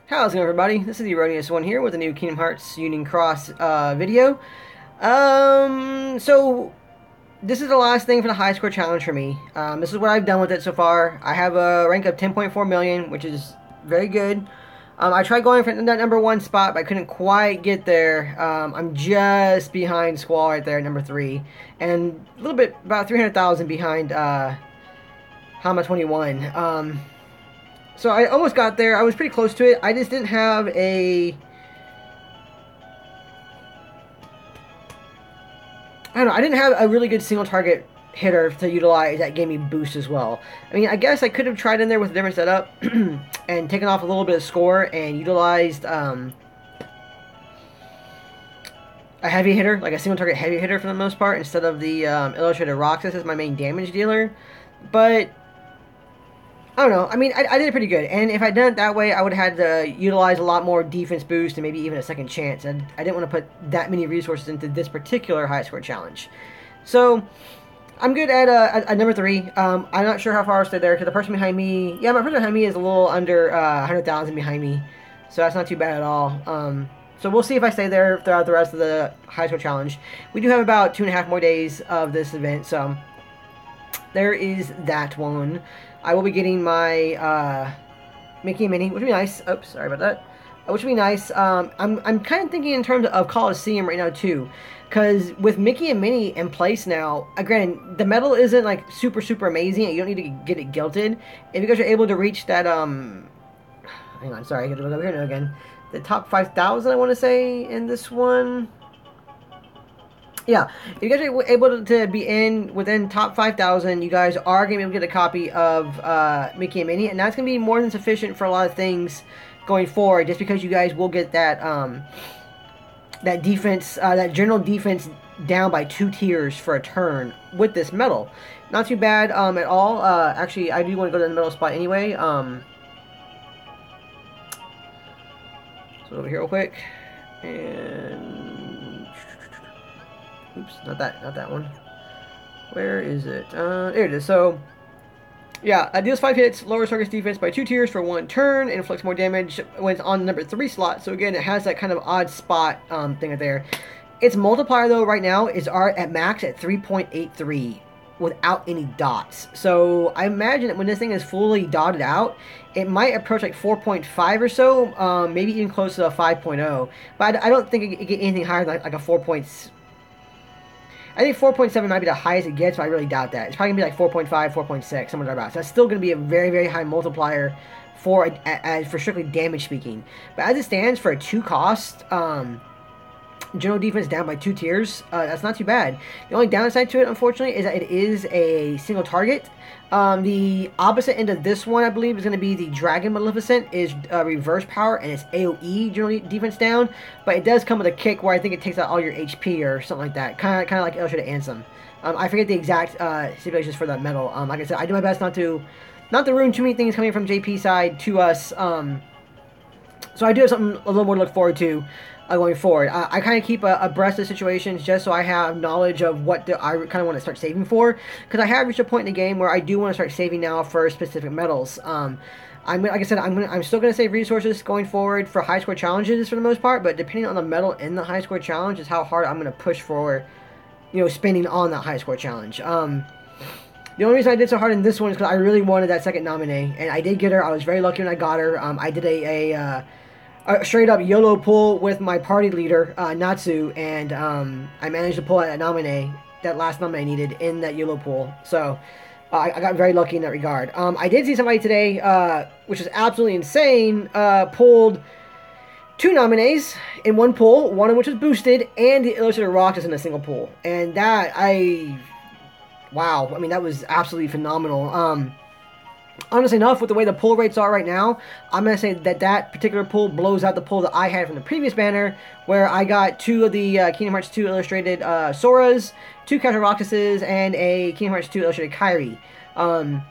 How's it going, everybody? This is the Erroneous One here with a new Kingdom Hearts Union Cross video. So this is the last thing for the high score challenge for me. This is what I've done with it so far. I have a rank of 10.4 million, which is very good. I tried going for that number 1 spot, but I couldn't quite get there. I'm just behind Squall right there, number 3, and a little bit, about 300,000 behind Hama 21. So I almost got there. I was pretty close to it. I just didn't have a... I don't know. I didn't have a really good single target hitter to utilize that gave me boost as well. I mean, I guess I could have tried in there with a different setup and taken off a little bit of score and utilized a heavy hitter, like a single target heavy hitter for the most part, instead of the Illustrated Roxas as my main damage dealer. But I don't know. I mean, I did it pretty good. And if I'd done it that way, I would have had to utilize a lot more defense boost and maybe even a second chance. And I didn't want to put that many resources into this particular high score challenge. So I'm good at number 3. I'm not sure how far I'll stay there because the person behind me, yeah, my person behind me is a little under 100,000 behind me. So that's not too bad at all. So we'll see if I stay there throughout the rest of the high score challenge. We do have about 2.5 more days of this event. So there is that one. I will be getting my Mickey and Minnie, which would be nice. Oops, sorry about that. Which would be nice. I'm kind of thinking in terms of Coliseum right now too, because with Mickey and Minnie in place now, granted the medal isn't like super amazing. You don't need to get it guilted. If you guys are able to reach that hang on, sorry, I got to look over here now again. The top 5,000, I want to say in this one. Yeah, if you guys are able to be within top 5,000, you guys are going to be able to get a copy of Mickey and Minnie, and that's going to be more than sufficient for a lot of things going forward, just because you guys will get that that defense, that general defense down by 2 tiers for a turn with this medal. Not too bad at all. Actually, I do want to go to the middle spot anyway. So over here real quick, and... Oops, not that one. Where is it? There it is. So, yeah, deals 5 hits, lowers target's defense by 2 tiers for 1 turn, and inflicts more damage when it's on the number 3 slot. So again, it has that kind of odd spot thing right there. Its multiplier, though, right now is at max at 3.83 without any dots. So I imagine that when this thing is fully dotted out, it might approach like 4.5 or so, maybe even close to a 5.0. But I don't think it get anything higher than like a 4. I think 4.7 might be the highest it gets, but I really doubt that. It's probably going to be like 4.5, 4.6, somewhere thereabouts. So that's still going to be a very high multiplier for strictly damage speaking. But as it stands, for a 2 cost, general defense down by 2 tiers, that's not too bad. The only downside to it, unfortunately, is that it is a single target. The opposite end of this one, I believe, is going to be the Dragon Maleficent, is reverse power, and it's AoE general defense down, but it does come with a kick where I think it takes out all your HP or something like that, kind of like Illustrated Ansem. I forget the exact stipulations for that medal. Like I said, I do my best not to ruin too many things coming from JP side to us. So I do have something a little more to look forward to going forward. I kind of keep abreast of situations just so I have knowledge of what I kind of want to start saving for, because I have reached a point in the game where I do want to start saving now for specific medals. Like I said, I'm still going to save resources going forward for high score challenges for the most part, but depending on the medal in the high score challenge is how hard I'm going to push for, spending on that high score challenge. The only reason I did so hard in this one is because I really wanted that second Namine, and I did get her. I was very lucky when I got her. I did a straight up YOLO pull with my party leader, Natsu, and I managed to pull out that last Namine I needed in that YOLO pull. So I got very lucky in that regard. I did see somebody today, which is absolutely insane, pulled 2 Namines in 1 pull, one of which was boosted, and the Illustrated Roxas in a single pull. And wow, I mean, that was absolutely phenomenal. Honestly enough, with the way the pull rates are right now, I'm going to say that particular pull blows out the pull that I had from the previous banner, where I got 2 of the Kingdom Hearts 2 Illustrated Soras, 2 Captain Roxases, and a Kingdom Hearts 2 Illustrated Kairi. I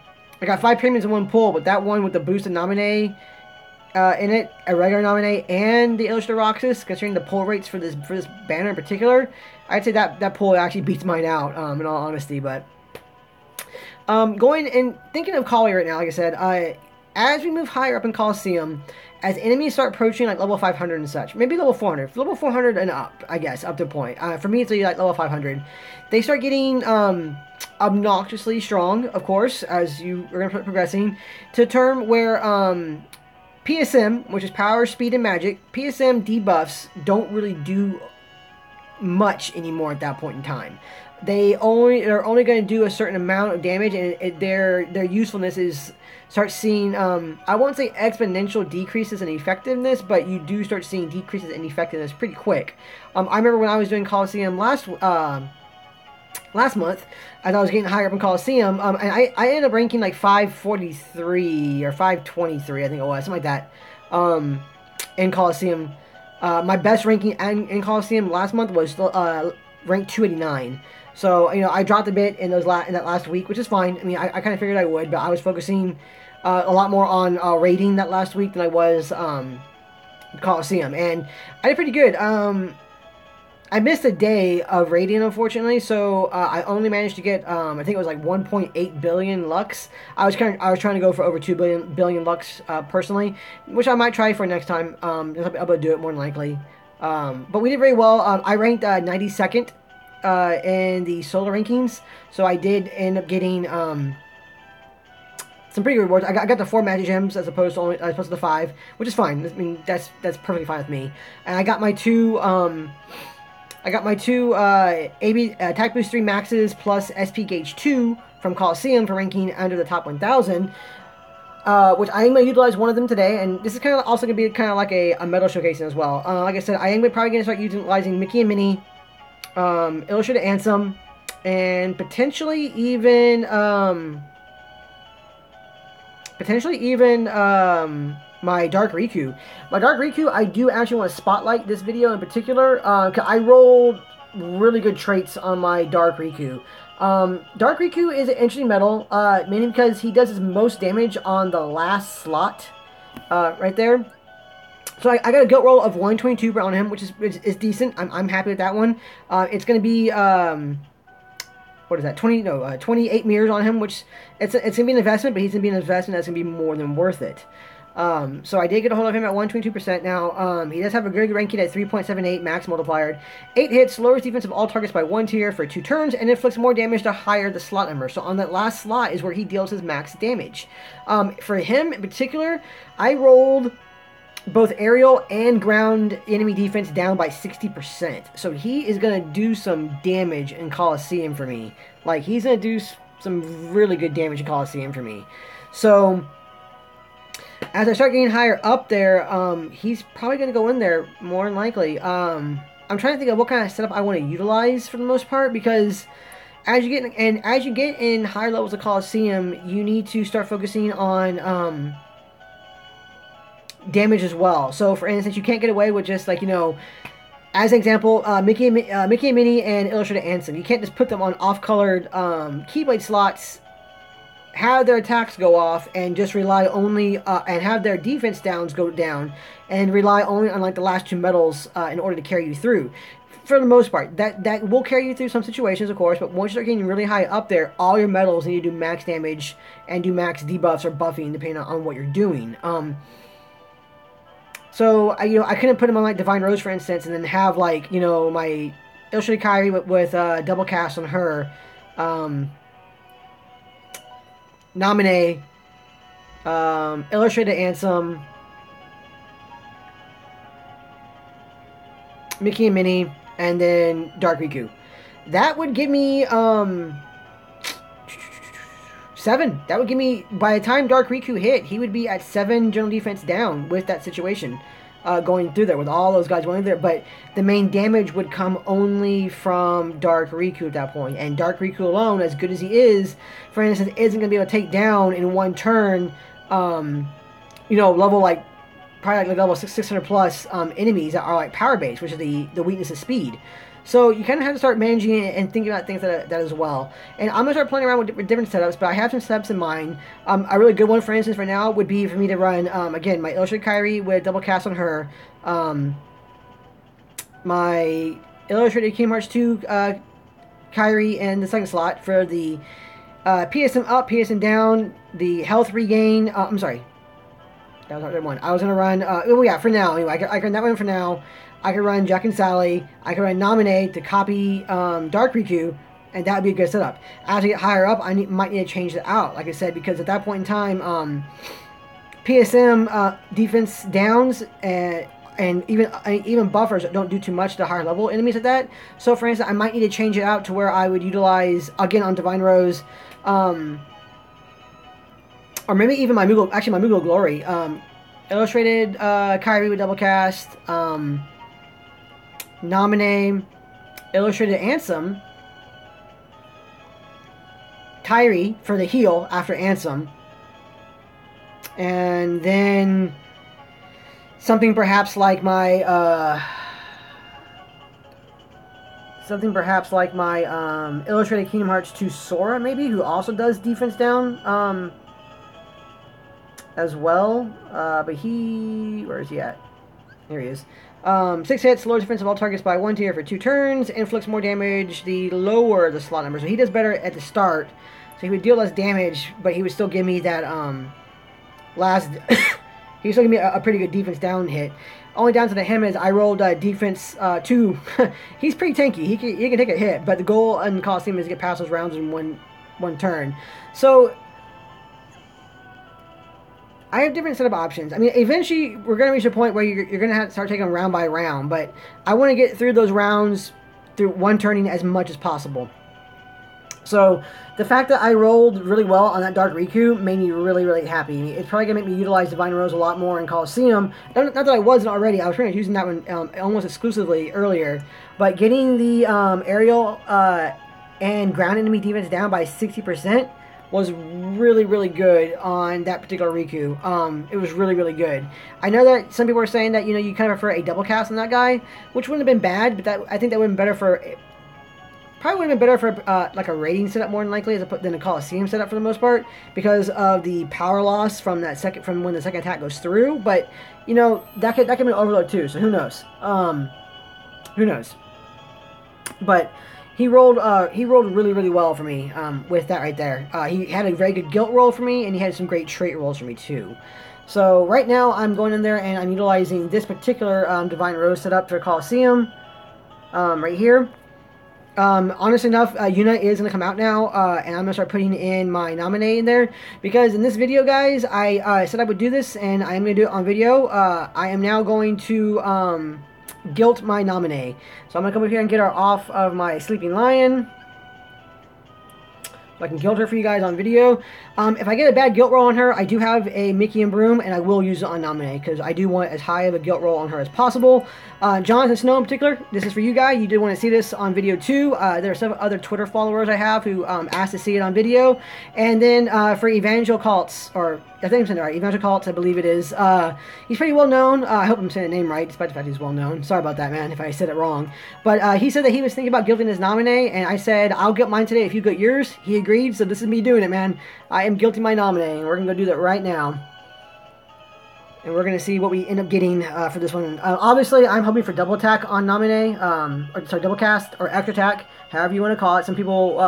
got 5 premiums in 1 pull, but that one with the boosted Namine in it, a regular Namine, and the Illustrated Roxas, considering the pull rates for this banner in particular, I'd say that pull actually beats mine out, in all honesty, but... going and thinking of Kali right now, like I said, as we move higher up in Coliseum, as enemies start approaching like level 500 and such, maybe level 400, level 400 and up, I guess, up to a point. For me, it's like level 500. They start getting obnoxiously strong, of course, as you are going to progressing to a term where PSM, which is power, speed, and magic, PSM debuffs don't really do much anymore at that point in time. They're only going to do a certain amount of damage, and their usefulness is start seeing I won't say exponential decreases in effectiveness, but you do start seeing decreases in effectiveness pretty quick. I remember when I was doing Coliseum last month, as I was getting higher up in Coliseum, and I ended up ranking like 543 or 523, I think it was, something like that, in Coliseum. My best ranking in Coliseum last month was ranked 289. So, you know, I dropped a bit in that last week, which is fine. I mean, I kind of figured I would, but I was focusing a lot more on raiding that last week than I was Coliseum, and I did pretty good. I missed a day of raiding, unfortunately, so I only managed to get I think it was like 1.8 billion lux. I was trying to go for over 2 billion lux personally, which I might try for next time. I'll be able to do it more than likely. But we did very well. I ranked 92nd in the solo rankings, so I did end up getting some pretty good rewards. I got the 4 magic gems as opposed to the 5, which is fine. I mean, that's perfectly fine with me. And I got my two AB attack boost 3 maxes plus SP gauge 2 from Coliseum for ranking under the top 1,000. Which I am going to utilize one of them today, and this is kind of also going to be kind of like a medal showcasing as well. Like I said, I am probably going to start utilizing Mickey and Minnie, Illustrated Ansem, and potentially even my Dark Riku. My Dark Riku, I do actually want to spotlight this video in particular, because I rolled really good traits on my Dark Riku. Dark Riku is an interesting medal, mainly because he does his most damage on the last slot, right there. So I got a goat roll of 122 on him, which is decent. I'm happy with that one. It's going to be, what is that, 28 mirrors on him, which it's going to be an investment, but he's going to be an investment that's going to be more than worth it. So I did get a hold of him at 122% now. He does have a very good ranking at 3.78 max multiplier. 8 hits, lowers defense of all targets by 1 tier for 2 turns, and inflicts more damage to higher the slot number. So on that last slot is where he deals his max damage. For him in particular, I rolled both aerial and ground enemy defense down by 60%. So he is going to do some damage in Coliseum for me. Like, he's going to do some really good damage in Coliseum for me. So as I start getting higher up there, he's probably going to go in there more than likely. I'm trying to think of what kind of setup I want to utilize for the most part, because as you get in higher levels of Coliseum, you need to start focusing on damage as well. So for instance, you can't get away with just, like, you know, as an example, Mickey and Minnie and Illustrated Ansem. You can't just put them on off-colored Keyblade slots, have their attacks go off, and just rely only and have their defense downs go down, and rely only on like the last 2 medals in order to carry you through. For the most part, that will carry you through some situations, of course, but once you start getting really high up there, all your medals need to do max damage and do max debuffs or buffing depending on what you're doing. So I couldn't put him on like Divine Rose, for instance, and then have, like, you know, my Illustrated Kairi with double cast on her, Namine, Illustrated Ansem, Mickey and Minnie, and then Dark Riku. That would give me 7. That would give me, by the time Dark Riku hit, he would be at 7 general defense down with that situation going through there, with all those guys going there. But the main damage would come only from Dark Riku at that point. And Dark Riku alone, as good as he is, for instance, isn't going to be able to take down in one turn, you know, level, like, probably like level 600 plus enemies that are like power based, which is the weakness of speed. So you kind of have to start managing it and thinking about things that as well. And I'm going to start playing around with different setups, but I have some setups in mind. A really good one, for instance, right now would be for me to run, again, my Illustrated Kairi with double cast on her, my Illustrated Kingdom Hearts 2 Kairi in the second slot for the PSM up, PSM down, the health regain, I'm sorry, That was our one. I was gonna run. Oh yeah, for now anyway. I can run that one for now. I could run Jack and Sally. I could run Namine to copy Dark Riku, and that would be a good setup. As I get higher up, might need to change it out, like I said, because at that point in time, PSM defense downs and even buffers don't do too much to higher level enemies like that. So for instance, I might need to change it out to where I would utilize, again on Divine Rose, or maybe even my Moogle Glory, illustrated Kyrie with double cast, Namine, illustrated Ansem, Kyrie for the heal after Ansem, and then something perhaps like my illustrated Kingdom Hearts 2 Sora, maybe, who also does defense down as well. But where is he at? Here he is. 6 hits, lowers defense of all targets by 1 tier for 2 turns, inflicts more damage the lower the slot number. So he does better at the start. So he would deal less damage, but he would still give me that he still give me a pretty good defense down hit. Only down to him is I rolled defense 2. He's pretty tanky. He can take a hit, but the goal in Coliseum is to get past those rounds in one turn. So I have different setup options. I mean, eventually we're going to reach a point where you're going to have to start taking round by round, but I want to get through those rounds through one turning as much as possible. So the fact that I rolled really well on that Dark Riku made me really, really happy. It's probably going to make me utilize Divine Rose a lot more in Coliseum. Not that I wasn't already. I was pretty much using that one almost exclusively earlier. But getting the aerial and ground enemy defense down by 60% was really, really good on that particular Riku. It was really, really good. I know that some people are saying that, you know, you kind of prefer a double cast on that guy, which wouldn't have been bad, but I think that would have been better for... Probably would have been better for like a rating setup more than likely than a Coliseum setup for the most part, because of the power loss from when the second attack goes through. But you know, that could be an overload too. So who knows? Who knows? But he rolled really, really well for me with that right there. He had a very good guilt roll for me, and he had some great trait rolls for me too. So right now I'm going in there and I'm utilizing this particular Divine Rose setup for Coliseum right here. Honestly enough, Yuna is going to come out now, and I'm going to start putting in my Namine in there, because in this video, guys, I said I would do this, and I am going to do it on video. I am now going to guilt my Namine. So I'm going to come over here and get her off of my Sleeping Lion, so I can guilt her for you guys on video. If I get a bad guilt roll on her, I do have a Mickey and Broom, and I will use it on Namine, because I do want as high of a guilt roll on her as possible. Jonathan Snow in particular, this is for you guys. You did want to see this on video too. There are some other Twitter followers I have who asked to see it on video. And then for Evangel Cults, or I think I'm saying it right, Evangel Cults, I believe it is. He's pretty well known. I hope I'm saying the name right, despite the fact he's well known. Sorry about that, man, if I said it wrong. But he said that he was thinking about guilting his Namine, and I said, I'll guilt mine today if you guilt yours. He agreed, so this is me doing it, man. I am guilting my Namine, and we're going to go do that right now. And we're going to see what we end up getting for this one. Obviously, I'm hoping for double attack on Namine, or sorry, double cast or extra attack, however you want to call it. Some people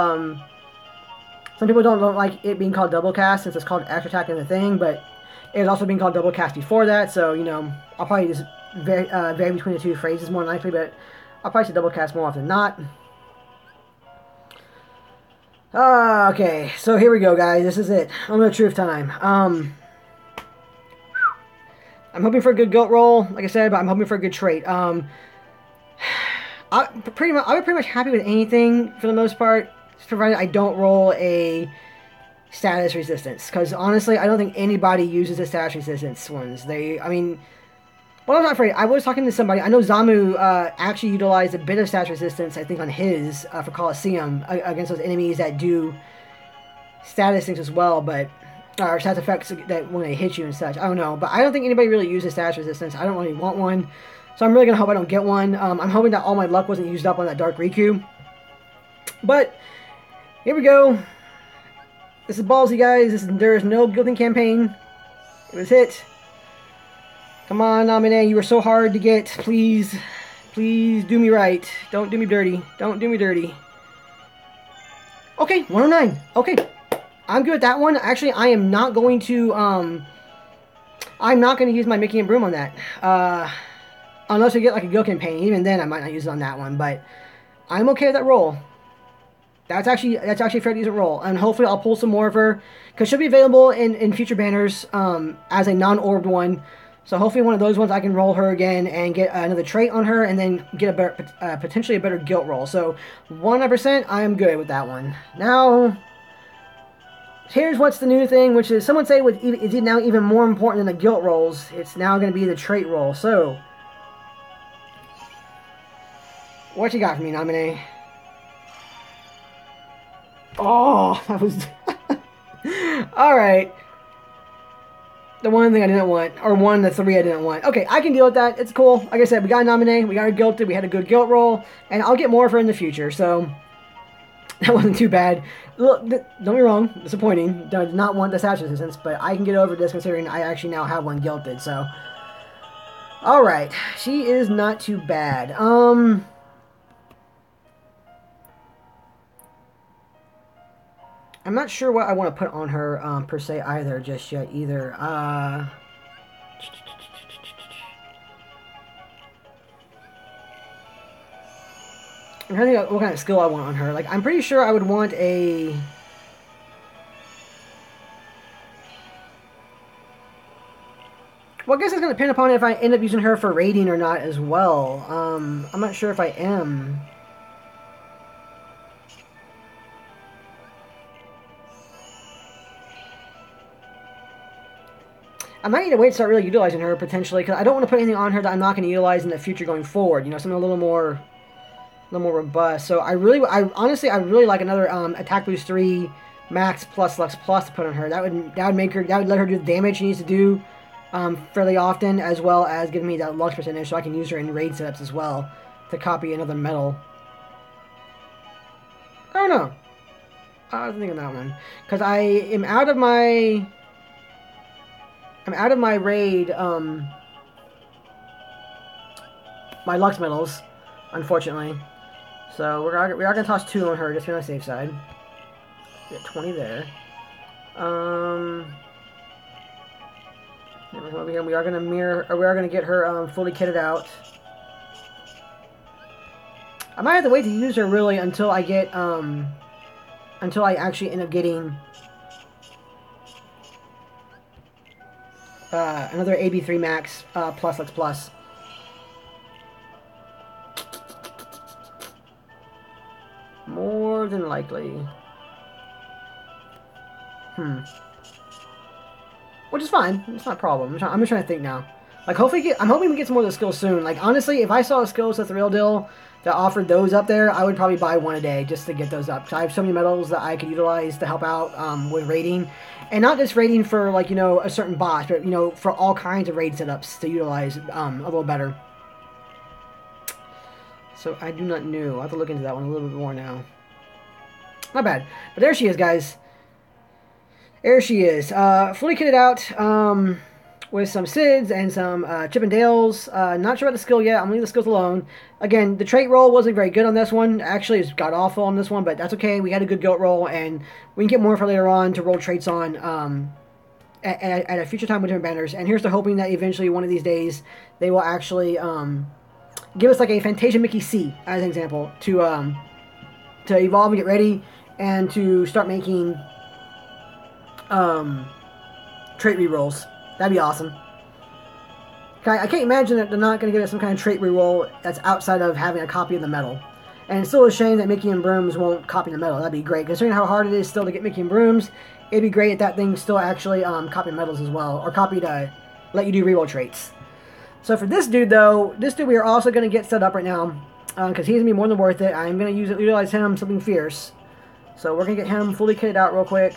don't like it being called double cast since it's called extra attack in the thing, but it was also being called double cast before that. So you know, I'll probably just vary between the two phrases more than likely, but I'll probably say double cast more often than not. Okay, so here we go, guys. This is it. Moment of truth time. I'm hoping for a good guilt roll, like I said, but I'm hoping for a good trait. I was pretty much happy with anything for the most part, provided I don't roll a status resistance. Because honestly, I don't think anybody uses the status resistance ones. I mean, well, I'm not afraid. I was talking to somebody. I know Zamu actually utilized a bit of status resistance, I think, on his for Coliseum against those enemies that do status things as well, but. Or status effects that when they hit you and such. I don't know. But I don't think anybody really uses status resistance. I don't really want one. So I'm really going to hope I don't get one. I'm hoping that all my luck wasn't used up on that Dark Riku. But, here we go. This is ballsy, guys. There is no guilting campaign. It was hit. Come on, Namine. You were so hard to get. Please. Please do me right. Don't do me dirty. Don't do me dirty. Okay, 109. Okay. I'm good with that one. Actually, I am not going to I'm not going to use my Mickey and Broom on that. Unless we get like a Gil campaign. Even then, I might not use it on that one. But I'm okay with that roll. That's actually a fair decent roll. And hopefully I'll pull some more of her. Because she'll be available in future banners as a non-orbed one. So hopefully one of those ones I can roll her again and get another trait on her. And then get a better, potentially a better guilt roll. So 100% I am good with that one. Now... here's what's the new thing, which is someone say is it now even more important than the guilt rolls. It's now going to be the trait roll. So, what you got for me, Namine? Oh, that was... Alright. The one thing I didn't want, or one of the three I didn't want. Okay, I can deal with that. It's cool. Like I said, we got a Namine, we got her guilted, we had a good guilt roll, and I'll get more of her in the future, so... that wasn't too bad. Look, don't be wrong, disappointing. I did not want the Sash Resistance, but I can get over this considering I actually now have one guilted, so... Alright, she is not too bad. I'm not sure what I want to put on her, per se, either, just yet, either. I'm trying to think what kind of skill I want on her. Like, I'm pretty sure I would want a... well, I guess it's going to depend upon if I end up using her for raiding or not as well. I'm not sure if I am. I might need to wait to start really utilizing her, potentially, because I don't want to put anything on her that I'm not going to utilize in the future going forward. You know, something a little more robust. So I honestly really like another attack boost 3 max plus Lux plus to put on her. That would make her, that would let her do the damage she needs to do fairly often, as well as giving me that Lux percentage, so I can use her in raid setups as well to copy another medal. Oh no, I was thinking that one because I am out of my raid my Lux medals, unfortunately. So we are going to toss 2 on her just to be on the safe side. Get 20 there. Over here, we are going to mirror, or we are going to get her fully kitted out. I might have to wait to use her really until I get until I actually end up getting another AB3 max plus Lux plus. More than likely. Which is fine. It's not a problem. I'm just trying to think now. Like, hopefully, I'm hoping we get some more of those skills soon. Like, honestly, if I saw a skills that's the real deal that offered those up there, I would probably buy one a day just to get those up. So I have so many medals that I could utilize to help out with raiding. And not just raiding for, like, you know, a certain boss, but, you know, for all kinds of raid setups to utilize a little better. So I do not know. I'll have to look into that one a little bit more now. Not bad. But there she is, guys. There she is. Fully kitted out with some Sids and some Chip and Dales. Not sure about the skill yet. I'm going to leave the skills alone. Again, the trait roll wasn't very good on this one. Actually, it's got awful on this one, but that's okay. We had a good guilt roll, and we can get more for later on to roll traits on at a future time with different banners. And here's to hoping that eventually one of these days they will actually give us like a Fantasia Mickey C as an example to evolve and get ready and to start making trait rerolls. That'd be awesome. I can't imagine that they're not going to give us some kind of trait reroll that's outside of having a copy of the medal. And it's still a shame that Mickey and Brooms won't copy the medal. That'd be great. Considering how hard it is still to get Mickey and Brooms, it'd be great if that thing still actually copied medals as well. Or copied let you do reroll traits. So for this dude, though, we are also going to get set up right now. Because he's going to be more than worth it. I'm going to utilize him something fierce. So we're going to get him fully kitted out real quick.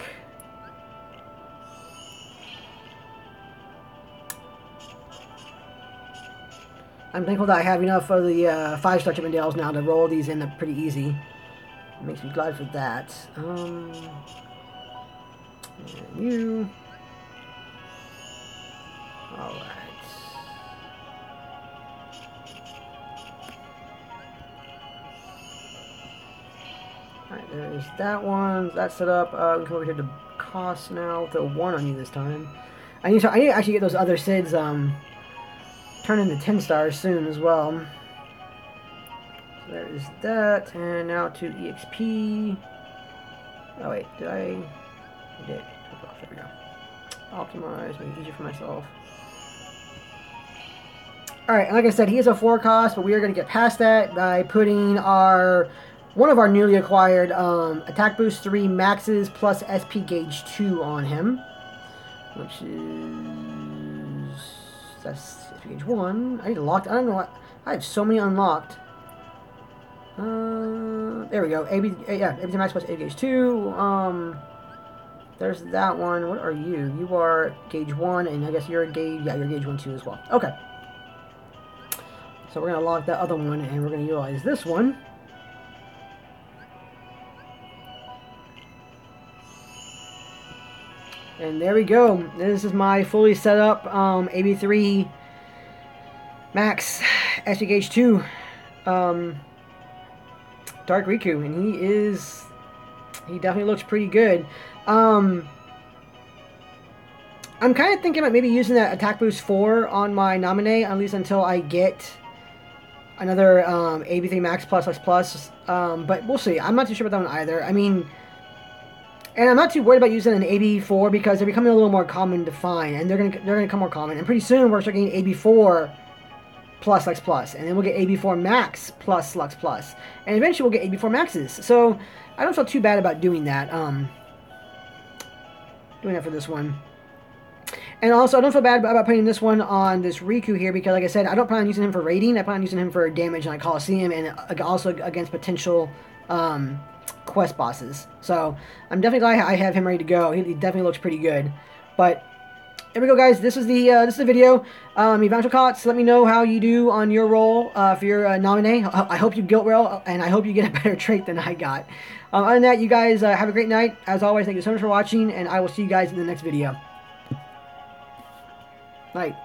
I'm thankful that I have enough of the 5-star Chippendales now to roll these in pretty easy. It makes me glad for that. And you. Alright. Alright, there's that one. That's set up. We come over here to cost now. Throw 1 on you this time. I need to actually get those other SIDs turned into 10 stars soon as well. So there is that, and now to EXP. Oh wait, did I did. Oh, gosh, there we go. Optimize, make it easier for myself. Alright, and like I said, he is a 4 cost, but we are going to get past that by putting one of our newly acquired Attack Boost 3 Maxes plus SP Gauge 2 on him. Which is... that's SP Gauge 1. I need to lock... I don't know what... I have so many unlocked. There we go. AB Max plus AP Gauge 2. There's that one. What are you? You are Gauge 1, and I guess you're a Gauge... yeah, you're Gauge 1 too as well. Okay. So we're going to lock that other one, and we're going to utilize this one. And there we go. This is my fully set up AB3 Max SP Gauge 2 Dark Riku, and he definitely looks pretty good. I'm kind of thinking about maybe using that Attack Boost 4 on my Namine, at least until I get another AB3 Max plus, but we'll see. I'm not too sure about that one either. I mean, and I'm not too worried about using an AB4 because they're becoming a little more common to find, and they're gonna become more common. And pretty soon we're starting getting AB4 plus Lux plus, and then we'll get AB4 Max plus Lux plus, and eventually we'll get AB4 Maxes. So I don't feel too bad about doing that. Doing that for this one. And also, I don't feel bad about putting this one on this Riku here because, like I said, I don't plan on using him for raiding. I plan on using him for damage in like Coliseum and also against potential quest bosses. So I'm definitely glad I have him ready to go. He definitely looks pretty good. But there we go, guys. This is the video. Eventual Cots, let me know how you do on your roll for your Namine. I hope you guilt roll, and I hope you get a better trait than I got. Other than that, you guys have a great night. As always, thank you so much for watching, and I will see you guys in the next video. Night.